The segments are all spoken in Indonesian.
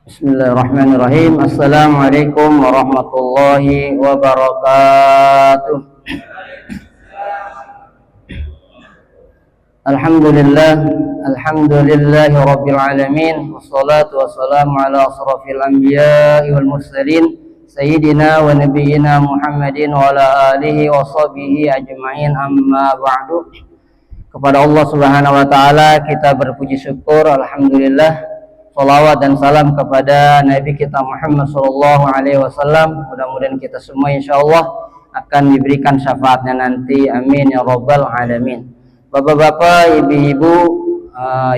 Bismillahirrahmanirrahim. Assalamualaikum warahmatullahi wabarakatuh. Alhamdulillahi rabbil alamin. Wassalatu wassalamu ala asrafil anbiya'i wal mursalin sayyidina wa nabiyyina Muhammadin wa ala alihi wa sahbihi ajma'in, amma ba'du. Kepada Allah Subhanahu wa taala kita berpuji syukur, alhamdulillah. Salawat dan salam kepada Nabi kita Muhammad sallallahu alaihi wasallam. Mudah-mudahan kita semua insyaallah akan diberikan syafaatnya nanti. Amin ya rabbal alamin. Bapak-bapak, ibu-ibu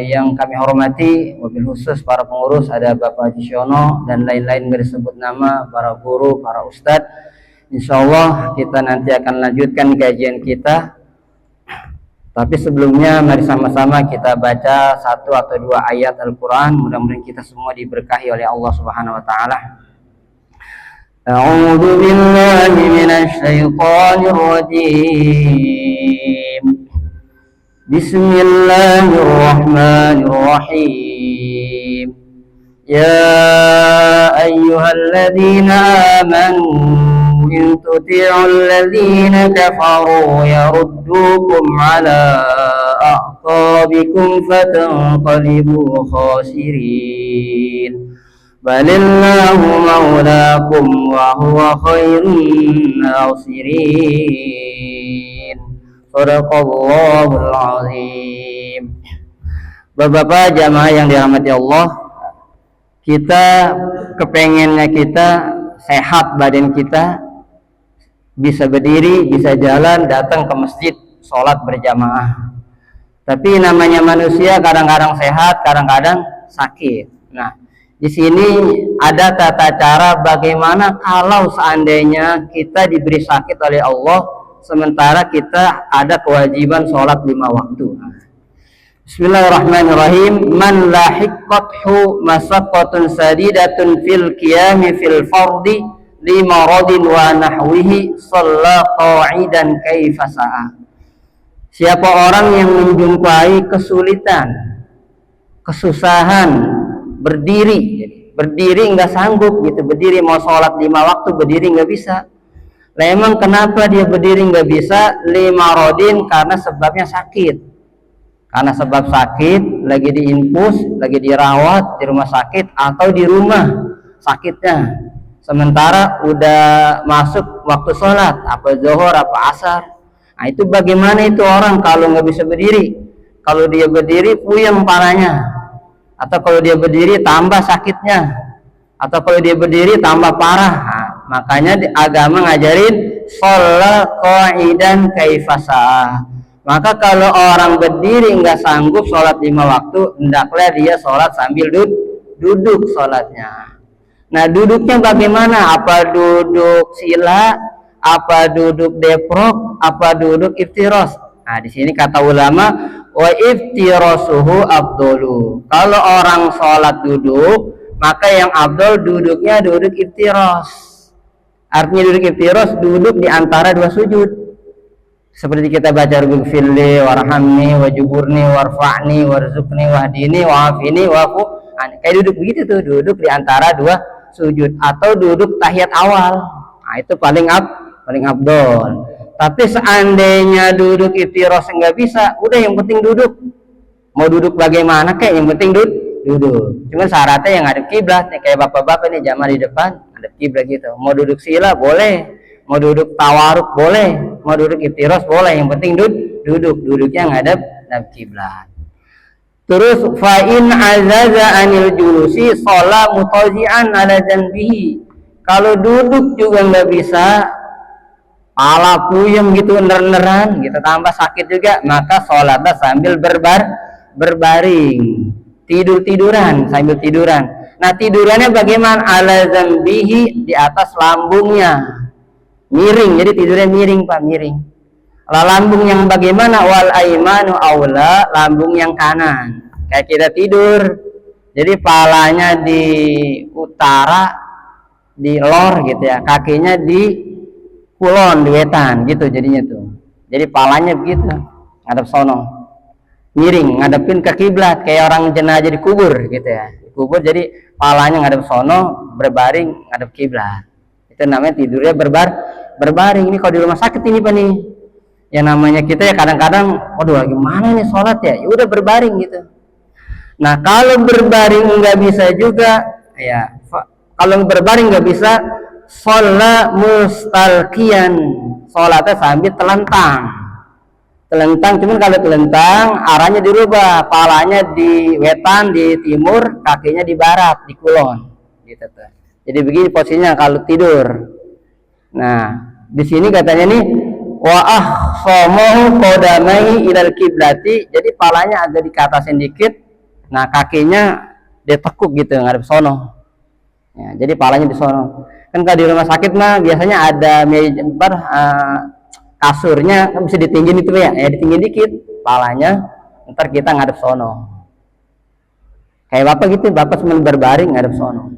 yang kami hormati, wabil khusus para pengurus, ada Bapak Haji Siono dan lain-lain disebut nama, para guru, para ustadz. Insyaallah kita nanti akan lanjutkan kajian kita. Tapi sebelumnya mari sama-sama kita baca satu atau dua ayat Al-Quran. Mudah-mudahan kita semua diberkahi oleh Allah Subhanahu wa taala. A'udzu billahi minasy syaithanir rajim. Bismillahirrahmanirrahim. Ya ayyuhalladzina amanu in tuti'ul ladzina kafaru yaruddukum ala a'qabikum fatanqalibu khasirin. Balillahu maulakum wa huwa khairun nasirin. Shadaqallahul azim. Bapak-bapak jamaah yang dirahmati Allah, kita kepengennya kita sehat badan kita, bisa berdiri, bisa jalan, datang ke masjid, sholat berjamaah. Tapi namanya manusia kadang-kadang sehat, kadang-kadang sakit. Nah, di sini ada tata cara bagaimana kalau seandainya kita diberi sakit oleh Allah, sementara kita ada kewajiban sholat 5 waktu. Bismillahirrahmanirrahim. Man lahiqathu masaqqatun sadidatun fil qiyami fil fardi limaradin wa nahwihi shalla qa'idan kaifa sa'a. Siapa orang yang menjumpai kesulitan, kesusahan berdiri nggak sanggup gitu, berdiri mau sholat 5 waktu berdiri nggak bisa. Lah emang kenapa dia berdiri nggak bisa? Limaradin, karena sebabnya sakit. Karena sebab sakit, lagi diinfus, lagi dirawat di rumah sakit atau di rumah sakitnya. Sementara udah masuk waktu sholat, apa zuhur, apa asar. Nah itu bagaimana itu orang kalau nggak bisa berdiri? Kalau dia berdiri puyeng palanya, atau kalau dia berdiri tambah sakitnya, atau kalau dia berdiri tambah parah. Nah, makanya agama ngajarin sholat qa'idan kaifa sa'a. Maka kalau orang berdiri nggak sanggup sholat 5 waktu, hendaklah dia sholat sambil duduk sholatnya. Nah duduknya bagaimana? Apa duduk sila, apa duduk deprok, apa duduk iftiros? Nah di sini kata ulama, wa iftirasuhu afdolu. Kalau orang sholat duduk, maka yang afdol duduknya duduk iftiros. Artinya duduk iftiros, duduk di antara 2 sujud. Seperti kita baca Rabbighfirli warhamni wajuburni warfa'ni warzuqni wahdini wa'afini wa'fu. Kayak duduk begitu tuh, duduk di antara 2 sujud atau duduk tahiyat awal. Nah itu paling afdol. Tapi seandainya duduk iftiros nggak bisa, udah yang penting duduk. Mau duduk bagaimana kayak yang penting duduk. Cuma syaratnya yang ngadep kiblat nih, kayak bapak-bapak nih jamaah di depan ngadep kiblat gitu. Mau duduk sila boleh, mau duduk tawaruk boleh, mau duduk iftiros boleh, yang penting duduknya ngadep kiblat. Terus fa in azaza anil julusi sholat mutaji'an ala janbihi. Kalau duduk juga nggak bisa, pala puyeng gitu, ner-neran gitu, tambah sakit juga, maka sholatnya sambil berbaring, tiduran sambil tiduran. Nah tidurannya bagaimana? Ala janbihi, di atas lambungnya, miring, jadi tidurnya miring Pak, miring. Lah lambung yang bagaimana? Wal aimanu aula, lambung yang kanan. Kayak kita tidur, jadi palanya di utara, di lor gitu ya, kakinya di kulon, di wetan gitu jadinya tuh. Jadi palanya begitu, ngadep sono, miring, ngadepin ke kiblat, kayak orang jenazah dikubur gitu ya. kubur, jadi palanya ngadep sono, berbaring ngadep kiblat. Itu namanya tidurnya berbaring. Ini kalau di rumah sakit ini Pak nih, yang namanya kita ya kadang-kadang, waduh lagi mana nih sholat ya udah berbaring gitu. Nah kalau berbaring nggak bisa juga, ya kalau berbaring nggak bisa, sholat mustalqiyan, sholatnya sambil telentang. Cuman kalau telentang arahnya dirubah, palanya di wetan, di timur, kakinya di barat, di kulon gitu tuh. Jadi begini posisinya kalau tidur. Nah di sini katanya nih, wa ahsamahu qadamaihi ilal kiblati, jadi palanya agak dikatasin dikit, nah kakinya ditekuk gitu ngadep sono ya, jadi palanya di sono. Kan kalau di rumah sakit mah biasanya ada meja kasurnya kan bisa ditinggin itu ya, ditinggin dikit palanya, ntar kita ngadep sono kayak bapak gitu, bapak cuma berbaring ngadep sono.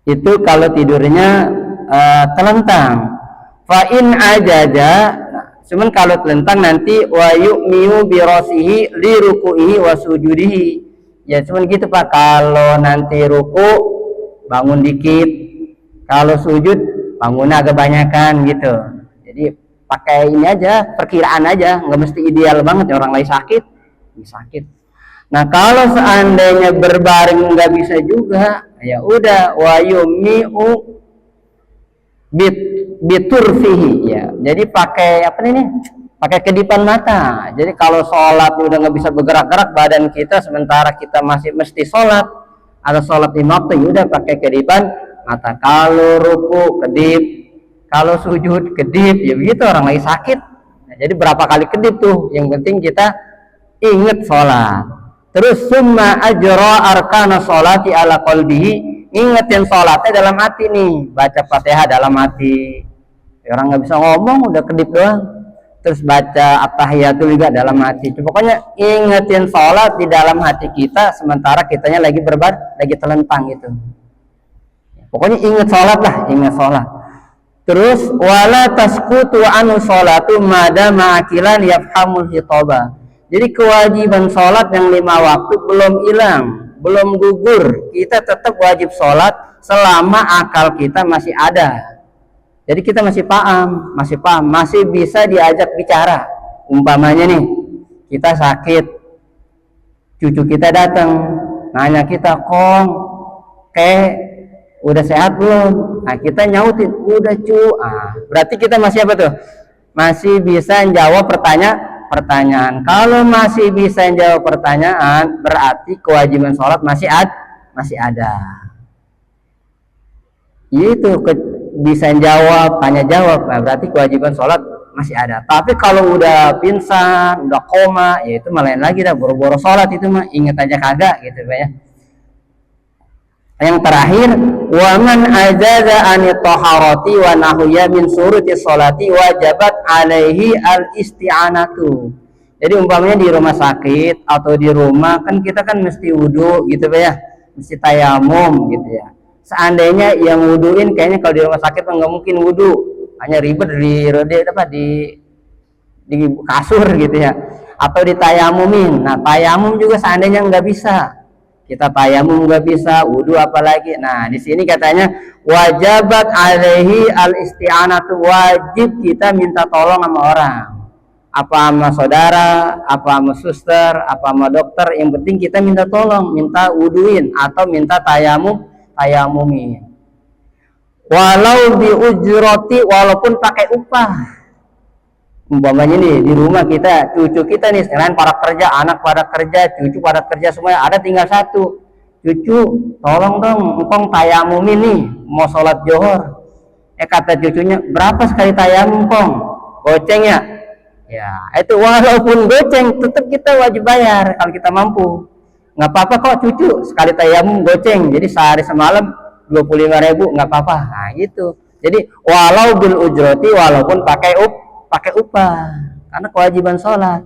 Itu kalau tidurnya telentang. Fa in ajaja, cuman kalau telentang nanti wa yu'miu bi rasihi li ruku'ihi wa sujudihi. Ya cuman gitu Pak, kalau nanti ruku bangun dikit, kalau sujud bangunnya agak banyakan gitu. Jadi pakai ini aja, perkiraan aja, nggak mesti ideal banget ya, orang lain sakit. Nah kalau seandainya berbaring nggak bisa juga, ya udah wa yu'miu biturfihi ya, jadi pakai apa nih, pakai kedipan mata. Jadi kalau sholat udah nggak bisa bergerak-gerak badan kita, sementara kita masih mesti sholat atau sholat lima waktu, udah pakai kedipan mata. Kalau ruku kedip, kalau sujud kedip, ya begitu orang lagi sakit. Nah, jadi berapa kali kedip tuh, yang penting kita inget sholat. Terus summa ajra arkana sholati ala qalbihi, ingetin sholatnya dalam hati nih, baca Fatihah dalam hati. Orang nggak bisa ngomong udah kedip doang. Terus baca at-tahiyatul juga dalam hati. Pokoknya ingetin sholat di dalam hati kita, sementara kitanya lagi lagi telentang gitu. Pokoknya inget sholat lah, inget sholat. Terus wala tasqutu anu sholatu madama akilan yafhamul hitaba. Jadi kewajiban sholat yang 5 waktu belum hilang, belum gugur. Kita tetap wajib sholat selama akal kita masih ada. Jadi kita masih paham, masih bisa diajak bicara. Umpamanya nih, kita sakit, cucu kita datang, nanya kita, Kong, udah sehat belum? Nah kita nyautin, udah cu. Berarti kita masih apa tuh? Masih bisa jawab pertanyaan. Kalau masih bisa jawab pertanyaan, berarti kewajiban sholat masih ada. Itu bisa jawab, tanya jawab, nah berarti kewajiban sholat masih ada. Tapi kalau udah pingsan, udah koma, ya itu malah lain lagi dah, boro-boro sholat itu mah, inget aja kagak gitu ya. Yang terakhir, waman ajaza anit taharati wa nahuya min suruti sholati wajabat alaihi al isti'anatu. Jadi umpamanya di rumah sakit atau di rumah kan kita kan mesti wudu gitu ya, mesti tayamum gitu ya. Seandainya yang wuduin, kayaknya kalau di rumah sakit nggak mungkin wudu, hanya ribet di kasur gitu ya, atau ditayamumin. Nah tayamum juga seandainya nggak bisa, kita tayamum nggak bisa, wudu apalagi. Nah di sini katanya wajabat alaihi al isti'anatu, wajib kita minta tolong sama orang, apa sama saudara, apa sama suster, apa sama dokter. Yang penting kita minta tolong, minta wuduin atau minta tayamumin. Walau bi ujrati, walaupun pakai upah. Umpamanya nih di rumah kita, cucu kita nih sekarang pada kerja, anak pada kerja, cucu pada kerja semuanya, ada tinggal satu. Cucu, tolong dong, engkong tayamumin nih, mau sholat johor. Kata cucunya, berapa sekali tayamum kong? Goceng ya? Ya, itu walaupun goceng, tetap kita wajib bayar kalau kita mampu. Nggak apa-apa kok cucu, sekali tayamum goceng, jadi sehari semalam 25.000, nggak apa-apa. Nah gitu. Jadi walau bil ujroti, walaupun pakai upah, karena kewajiban sholat.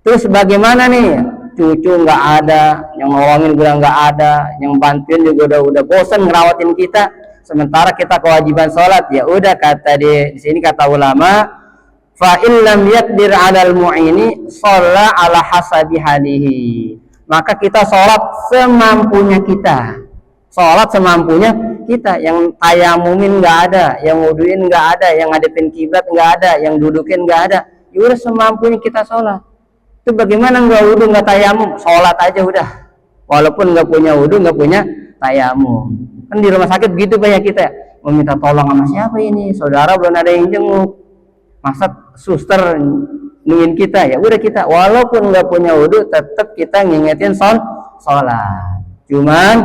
Terus bagaimana nih, cucu nggak ada, yang nolongin juga nggak ada, yang bantuin juga udah bosan ngerawatin kita, sementara kita kewajiban sholat. Ya udah, kata di sini kata ulama, fa in lam yaqdir 'alal mu'ini shalla ala hasabi halihi. maka kita sholat semampunya kita. Sholat semampunya kita. Yang tayamumin nggak ada, yang wuduin nggak ada, yang ngadepin kiblat nggak ada, yang dudukin nggak ada. Ya udah semampunya kita sholat. Itu bagaimana nggak wudu nggak tayamum? Sholat aja udah. Walaupun nggak punya wudu nggak punya tayamum. Kan di rumah sakit begitu banyak kita meminta tolong sama siapa ini? Saudara belum ada yang jenguk. Masa suster nungguin kita? Ya udah kita. Walaupun nggak punya wudu tetap kita ngingetin sholat. Cuman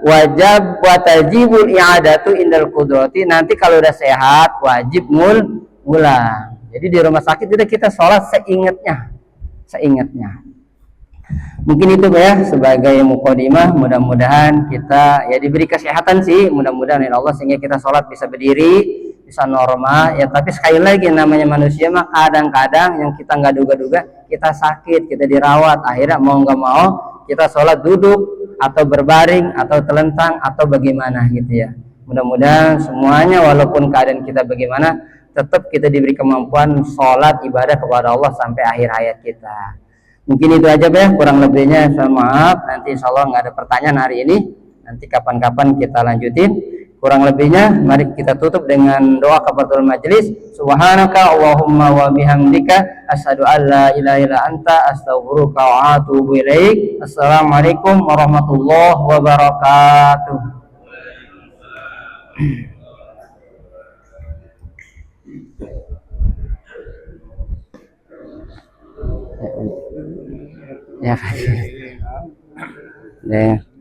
wajib watajibul i'adatu indal qudrati. Nanti kalau udah sehat wajib ngulang. Jadi di rumah sakit udah kita sholat seingatnya. Mungkin itu ya sebagai mukadimah. Mudah-mudahan kita ya diberi kesehatan sih, mudah-mudahan ya Allah, sehingga kita sholat bisa berdiri, bisa normal ya. Tapi sekali lagi namanya manusia mah kadang-kadang yang kita nggak duga-duga kita sakit, kita dirawat, akhirnya mau nggak mau kita sholat duduk atau berbaring atau telentang atau bagaimana gitu ya. Mudah-mudahan semuanya walaupun keadaan kita bagaimana tetap kita diberi kemampuan sholat ibadah kepada Allah sampai akhir hayat kita. Mungkin itu aja ya, kurang lebihnya saya maaf. Nanti insya Allah nggak ada pertanyaan hari ini, nanti kapan-kapan kita lanjutin. Kurang lebihnya mari kita tutup dengan doa kafaratul majelis. Subhanaka Allahumma wa bihamdika asyhadu an la ilaha illa anta astaghfiruka wa atubu ilaik. Assalamualaikum warahmatullahi wabarakatuh. Ya, ya.